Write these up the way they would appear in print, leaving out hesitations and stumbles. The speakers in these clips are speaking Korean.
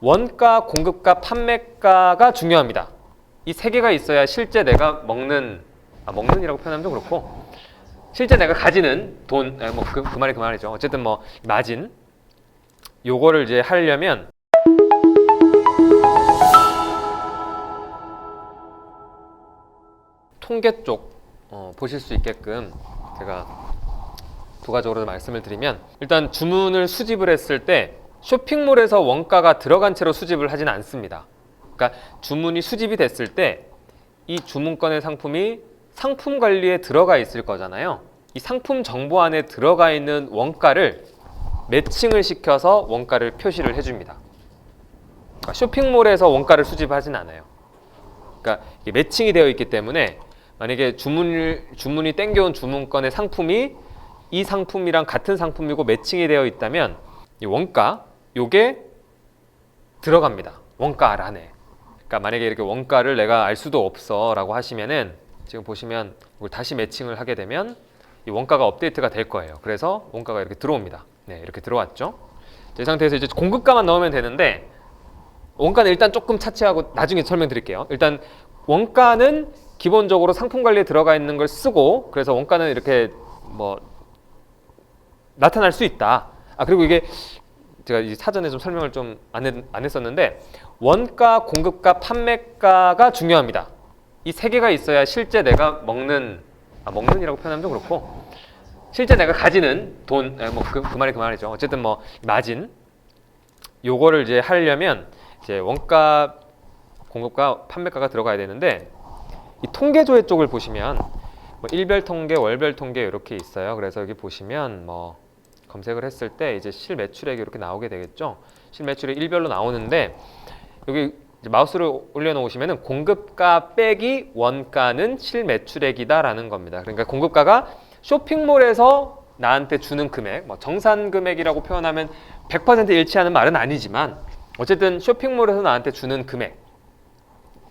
원가, 공급가, 판매가가 중요합니다. 이 세 개가 있어야 실제 내가 먹는이라고 표현하면 좀 그렇고, 실제 내가 가지는 돈, 그 말이 그 말이죠. 어쨌든 마진, 요거를 이제 하려면 통계 쪽 보실 수 있게끔 제가 부가적으로 말씀을 드리면, 일단 주문을 수집을 했을 때 쇼핑몰에서 원가가 들어간 채로 수집을 하지는 않습니다. 그러니까 주문이 수집이 됐을 때 이 주문권의 상품이 상품 관리에 들어가 있을 거잖아요. 이 상품 정보 안에 들어가 있는 원가를 매칭을 시켜서 원가를 표시를 해줍니다. 그러니까 쇼핑몰에서 원가를 수집하진 않아요. 그러니까 이게 매칭이 되어 있기 때문에 만약에 주문이 땡겨온 주문권의 상품이 이 상품이랑 같은 상품이고 매칭이 되어 있다면 이 원가, 요게 들어갑니다. 원가란에. 그러니까 만약에 이렇게 원가를 내가 알 수도 없어 라고 하시면은, 지금 보시면 이걸 다시 매칭을 하게 되면 이 원가가 업데이트가 될 거예요. 그래서 원가가 이렇게 들어옵니다. 네, 이렇게 들어왔죠. 이 상태에서 이제 공급가만 넣으면 되는데, 원가는 일단 조금 차치하고 나중에 설명드릴게요. 일단 원가는 기본적으로 상품 관리에 들어가 있는 걸 쓰고, 그래서 원가는 이렇게 나타날 수 있다. 그리고 이게 제가 이 사전에 좀 설명을 좀 안 했었는데, 원가, 공급가, 판매가가 중요합니다. 이 세 개가 있어야 실제 내가 먹는이라고 표현하면 좀 그렇고, 실제 내가 가지는 돈, 그 말이 그 말이죠. 어쨌든 마진, 요거를 이제 하려면 이제 원가, 공급가, 판매가가 들어가야 되는데, 이 통계조회 쪽을 보시면 일별 통계, 월별 통계 이렇게 있어요. 그래서 여기 보시면 검색을 했을 때 이제 실매출액이 이렇게 나오게 되겠죠. 실매출액 일별로 나오는데, 여기 이제 마우스를 올려놓으시면은 공급가 빼기 원가는 실매출액이다라는 겁니다. 그러니까 공급가가 쇼핑몰에서 나한테 주는 금액, 정산 금액이라고 표현하면 100% 일치하는 말은 아니지만, 어쨌든 쇼핑몰에서 나한테 주는 금액,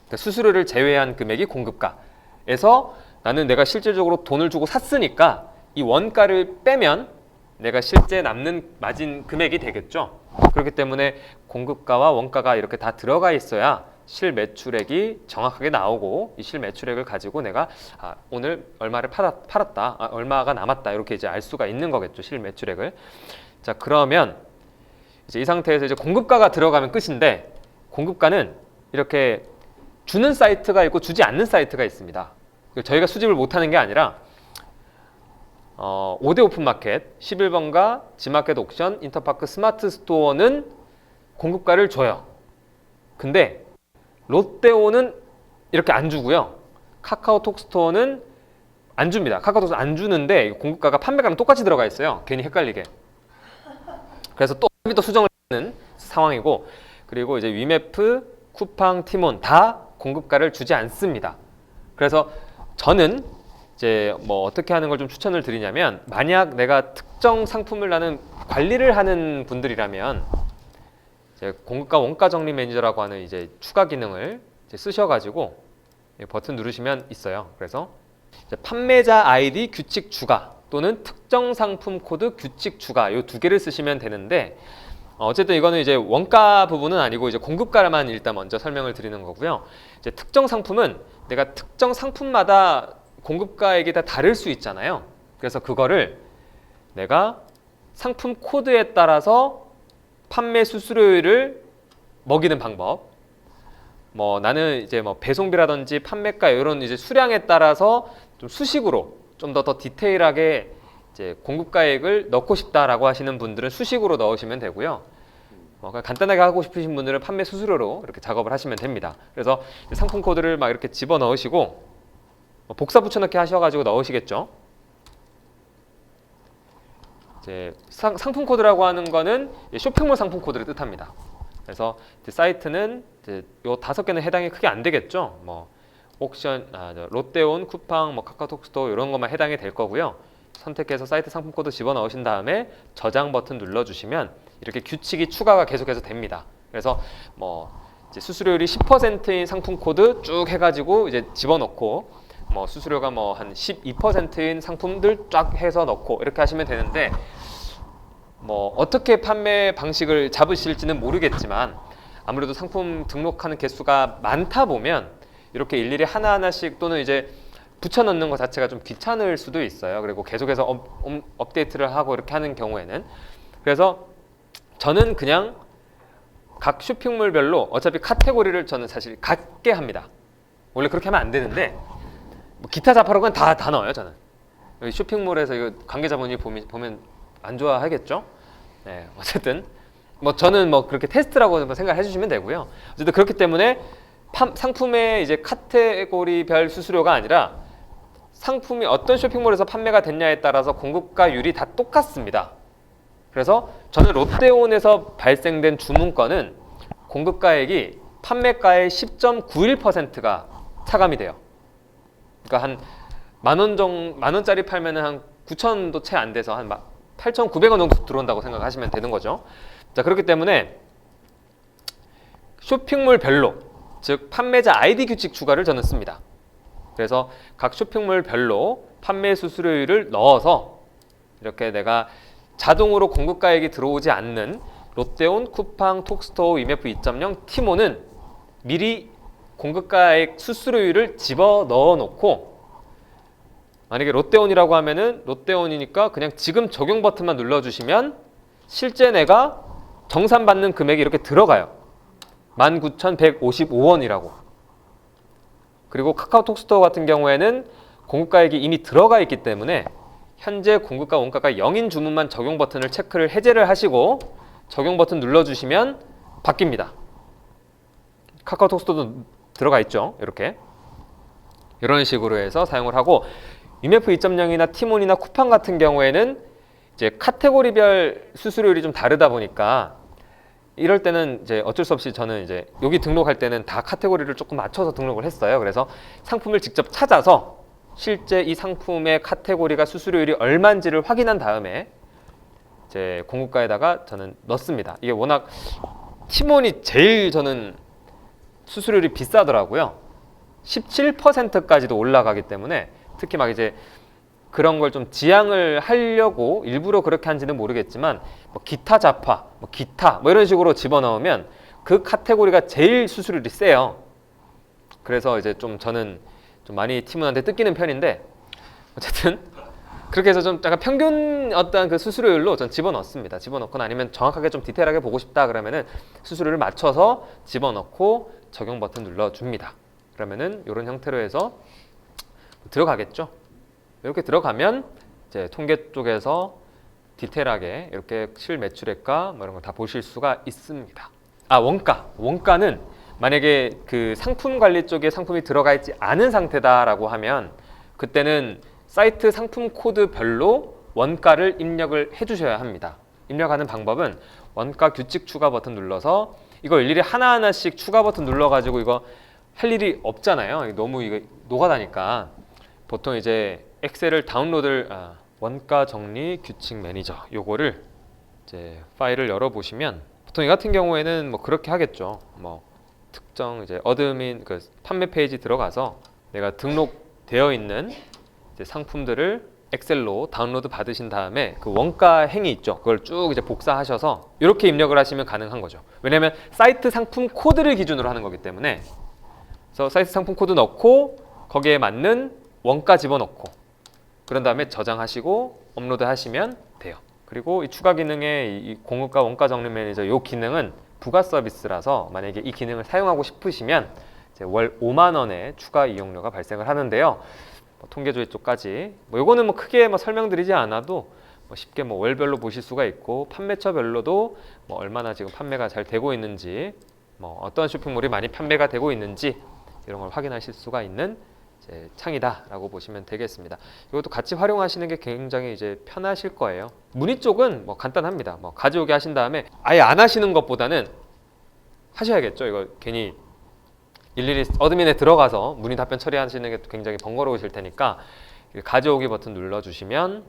그러니까 수수료를 제외한 금액이 공급가에서 나는 내가 실질적으로 돈을 주고 샀으니까 이 원가를 빼면 내가 실제 남는 마진 금액이 되겠죠. 그렇기 때문에 공급가와 원가가 이렇게 다 들어가 있어야 실매출액이 정확하게 나오고, 이 실매출액을 가지고 내가 오늘 얼마를 팔았다, 얼마가 남았다, 이렇게 이제 알 수가 있는 거겠죠. 실매출액을. 자, 그러면 이제 이 상태에서 이제 공급가가 들어가면 끝인데, 공급가는 이렇게 주는 사이트가 있고 주지 않는 사이트가 있습니다. 저희가 수집을 못하는 게 아니라 5대 오픈마켓, 11번가, 지마켓 옥션, 인터파크 스마트 스토어는 공급가를 줘요. 근데 롯데온은 이렇게 안 주고요. 카카오톡 스토어는 안 줍니다. 카카오톡은 안 주는데 공급가가 판매가랑 똑같이 들어가 있어요. 괜히 헷갈리게. 그래서 또 수정을 하는 상황이고, 그리고 이제 위메프, 쿠팡, 티몬 다 공급가를 주지 않습니다. 그래서 저는 이제 어떻게 하는 걸 좀 추천을 드리냐면, 만약 내가 특정 상품을 나는 관리를 하는 분들이라면 이제 공급가 원가 정리 매니저라고 하는 이제 추가 기능을 이제 쓰셔가지고 버튼 누르시면 있어요. 그래서 이제 판매자 아이디 규칙 추가 또는 특정 상품 코드 규칙 추가, 요 두 개를 쓰시면 되는데, 어쨌든 이거는 이제 원가 부분은 아니고 이제 공급가만 일단 먼저 설명을 드리는 거고요. 이제 특정 상품은 내가 특정 상품마다 공급가액이 다 다를 수 있잖아요. 그래서 그거를 내가 상품 코드에 따라서 판매 수수료율을 먹이는 방법, 나는 이제 배송비라든지 판매가 이런 이제 수량에 따라서 좀 수식으로 좀 더 디테일하게 이제 공급가액을 넣고 싶다라고 하시는 분들은 수식으로 넣으시면 되고요. 간단하게 하고 싶으신 분들은 판매 수수료로 이렇게 작업을 하시면 됩니다. 그래서 상품 코드를 막 이렇게 집어 넣으시고 복사 붙여넣기 하셔가지고 넣으시겠죠. 이제 상품 코드라고 하는 거는 쇼핑몰 상품 코드를 뜻합니다. 그래서 이제 사이트는 이제 요 5개는 해당이 크게 안 되겠죠. 옥션, 롯데온, 쿠팡, 카카오톡 스토어 이런 것만 해당이 될 거고요. 선택해서 사이트 상품 코드 집어 넣으신 다음에 저장 버튼 눌러주시면 이렇게 규칙이 추가가 계속해서 됩니다. 그래서 이제 수수료율이 10%인 상품 코드 쭉 해가지고 이제 집어넣고, 수수료가 한 12%인 상품들 쫙 해서 넣고 이렇게 하시면 되는데, 어떻게 판매 방식을 잡으실지는 모르겠지만 아무래도 상품 등록하는 개수가 많다 보면 이렇게 일일이 하나하나씩 또는 이제 붙여넣는 것 자체가 좀 귀찮을 수도 있어요. 그리고 계속해서 업데이트를 하고 이렇게 하는 경우에는. 그래서 저는 그냥 각 쇼핑몰별로 어차피 카테고리를 저는 사실 갖게 합니다. 원래 그렇게 하면 안 되는데 뭐 기타 자파록은 다 넣어요. 저는 여기 쇼핑몰에서 이거 관계자분이 보면 안 좋아하겠죠. 네, 어쨌든 뭐 저는 뭐 그렇게 테스트라고 생각을 해주시면 되고요. 어쨌든 그렇기 때문에 상품의 이제 카테고리별 수수료가 아니라 상품이 어떤 쇼핑몰에서 판매가 됐냐에 따라서 공급가율이 다 똑같습니다. 그래서 저는 롯데온에서 발생된 주문건은 공급가액이 판매가의 10.91%가 차감이 돼요. 그러니까 한 만원짜리 팔면은 한 9천도 채 안 돼서 한 8,900원 정도 들어온다고 생각하시면 되는 거죠. 자, 그렇기 때문에 쇼핑몰별로, 즉 판매자 아이디 규칙 추가를 저는 씁니다. 그래서 각 쇼핑몰별로 판매 수수료율을 넣어서 이렇게 내가 자동으로 공급가액이 들어오지 않는 롯데온, 쿠팡, 톡스토어, 위메프 2.0, 티모는 미리 공급가액 수수료율을 집어넣어 놓고, 만약에 롯데온이라고 하면은 롯데온이니까 그냥 지금 적용 버튼만 눌러주시면 실제 내가 정산받는 금액이 이렇게 들어가요. 19,155원이라고. 그리고 카카오톡 스토어 같은 경우에는 공급가액이 이미 들어가 있기 때문에 현재 공급가 원가가 0인 주문만 적용 버튼을 체크를 해제를 하시고 적용 버튼 눌러주시면 바뀝니다. 카카오톡 스토어도 들어가 있죠. 이런 식으로 해서 사용을 하고, 위메프 2.0이나 티몬이나 쿠팡 같은 경우에는 이제 카테고리별 수수료율이 좀 다르다 보니까 이럴 때는 이제 어쩔 수 없이 저는 이제 여기 등록할 때는 다 카테고리를 조금 맞춰서 등록을 했어요. 그래서 상품을 직접 찾아서 실제 이 상품의 카테고리가 수수료율이 얼마인지를 확인한 다음에 이제 공급가에다가 저는 넣습니다. 이게 워낙 티몬이 제일 저는 수수료율이 비싸더라고요. 17%까지도 올라가기 때문에, 특히 막 이제 그런 걸 좀 지양을 하려고 일부러 그렇게 한지는 모르겠지만 뭐 기타 자파, 뭐 기타 뭐 이런 식으로 집어넣으면 그 카테고리가 제일 수수료율이 세요. 그래서 이제 저는 좀 많이 팀원한테 뜯기는 편인데, 어쨌든 그렇게 해서 좀 약간 평균 어떤 그 수수료율로 전 집어넣습니다. 집어넣거나 아니면 정확하게 좀 디테일하게 보고 싶다 그러면은 수수료를 맞춰서 집어넣고 적용 버튼 눌러줍니다. 그러면은 이런 형태로 해서 들어가겠죠. 이렇게 들어가면 이제 통계 쪽에서 디테일하게 이렇게 실매출액과 뭐 이런 거 다 보실 수가 있습니다. 원가는 만약에 그 상품 관리 쪽에 상품이 들어가 있지 않은 상태다라고 하면 그때는 사이트 상품 코드별로 원가를 입력을 해주셔야 합니다. 입력하는 방법은 원가 규칙 추가 버튼 눌러서, 이거 일일이 하나하나씩 추가 버튼 눌러가지고 이거 할 일이 없잖아요. 너무 이거 노가다니까. 보통 이제 엑셀을 원가 정리 규칙 매니저 요거를 이제 파일을 열어보시면 보통 이 같은 경우에는 뭐 그렇게 하겠죠. 뭐 특정 이제 어드민 그 판매 페이지 들어가서 내가 등록되어 있는 이제 상품들을 엑셀로 다운로드 받으신 다음에 그 원가 행위 있죠. 그걸 쭉 이제 복사하셔서 이렇게 입력을 하시면 가능한 거죠. 왜냐하면 사이트 상품 코드를 기준으로 하는 거기 때문에. 그래서 사이트 상품 코드 넣고 거기에 맞는 원가 집어넣고 그런 다음에 저장하시고 업로드 하시면 돼요. 그리고 이 추가 기능의 이 공급가 원가 정리 매니저 이 기능은 부가 서비스라서 만약에 이 기능을 사용하고 싶으시면 이제 월 5만 원의 추가 이용료가 발생을 하는데요. 통계조회 쪽까지 요거는 뭐 크게 설명드리지 않아도 쉽게 월별로 보실 수가 있고, 판매처별로도 얼마나 지금 판매가 잘 되고 있는지, 어떤 쇼핑몰이 많이 판매가 되고 있는지 이런 걸 확인하실 수가 있는 이제 창이다라고 보시면 되겠습니다. 이것도 같이 활용하시는 게 굉장히 이제 편하실 거예요. 문의 쪽은 간단합니다. 가져오게 하신 다음에 아예 안 하시는 것보다는 하셔야겠죠. 이거 괜히 일일이 어드민에 들어가서 문의 답변 처리하시는 게 굉장히 번거로우실 테니까 가져오기 버튼 눌러주시면,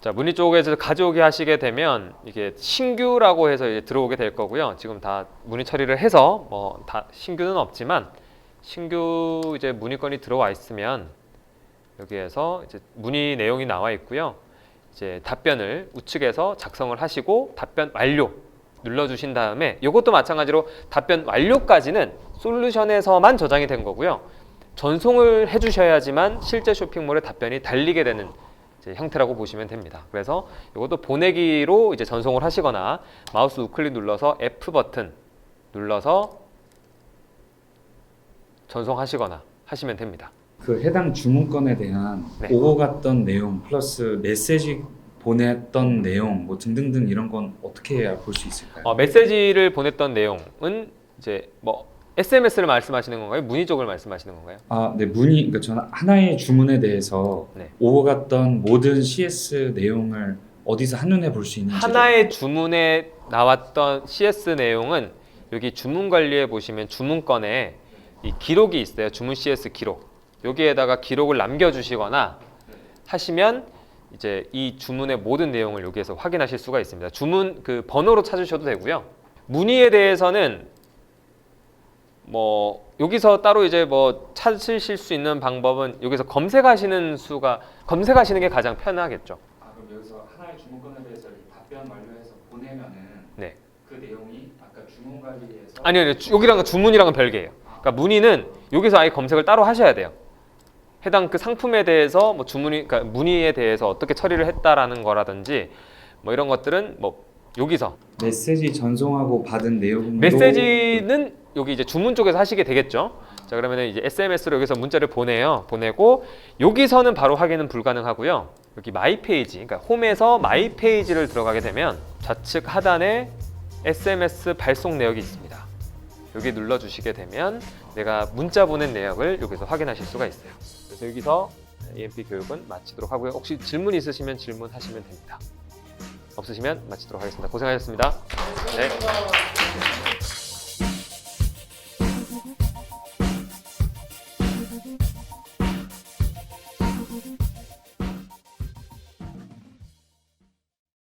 자, 문의 쪽에서 가져오기 하시게 되면 이게 신규라고 해서 이제 들어오게 될 거고요. 지금 다 문의 처리를 해서 다 신규는 없지만 신규 이제 문의건이 들어와 있으면 여기에서 이제 문의 내용이 나와 있고요. 이제 답변을 우측에서 작성을 하시고 답변 완료 눌러주신 다음에 이것도 마찬가지로 답변 완료까지는 솔루션에서만 저장이 된 거고요. 전송을 해주셔야지만 실제 쇼핑몰에 답변이 달리게 되는 이제 형태라고 보시면 됩니다. 그래서 이것도 보내기로 이제 전송을 하시거나 마우스 우클릭 눌러서 F 버튼 눌러서 전송하시거나 하시면 됩니다. 그 해당 주문건에 대한 네. 오고 갔던 내용 플러스 메시지 보냈던 내용 뭐 등등등 이런 건 어떻게 해야 볼 수 있을까요? 메시지를 보냈던 내용은 이제 뭐 SMS를 말씀하시는 건가요? 문의 쪽을 말씀하시는 건가요? 네, 그러니까 저는 하나의 주문에 대해서 네. 오고 갔던 모든 CS 내용을 어디서 한눈에 볼 수 있는지. 하나의 주문에 나왔던 CS 내용은 여기 주문 관리에 보시면 주문건에 이 기록이 있어요. 주문 CS 기록. 여기에다가 기록을 남겨주시거나 하시면 이제 이 주문의 모든 내용을 여기에서 확인하실 수가 있습니다. 주문 그 번호로 찾으셔도 되고요. 문의에 대해서는 뭐 여기서 따로 이제 뭐 찾으실 수 있는 방법은 여기서 검색하시는 게 가장 편하겠죠. 그럼 여기서 하나의 주문건에 대해서 이렇게 답변 완료해서 보내면은 네. 그 내용이 아까 주문 관리에서 아니요, 여기랑은 주문이랑은 별개예요. 그러니까 문의는 여기서 아예 검색을 따로 하셔야 돼요. 해당 그 상품에 대해서 뭐 그러니까 문의에 대해서 어떻게 처리를 했다라는 거라든지 뭐 이런 것들은 뭐 여기서 메시지 전송하고 받은 내용도 메시지는 여기 이제 주문 쪽에서 하시게 되겠죠. 자, 그러면 이제 SMS로 여기서 문자를 보내고 여기서는 바로 확인은 불가능하고요. 여기 마이 페이지, 그러니까 홈에서 마이 페이지를 들어가게 되면 좌측 하단에 SMS 발송 내역이 있습니다. 여기 눌러주시게 되면 내가 문자 보낸 내역을 여기서 확인하실 수가 있어요. 그래서 여기서 EMP 교육은 마치도록 하고요. 혹시 질문 있으시면 질문하시면 됩니다. 없으시면 마치도록 하겠습니다. 고생하셨습니다. 네.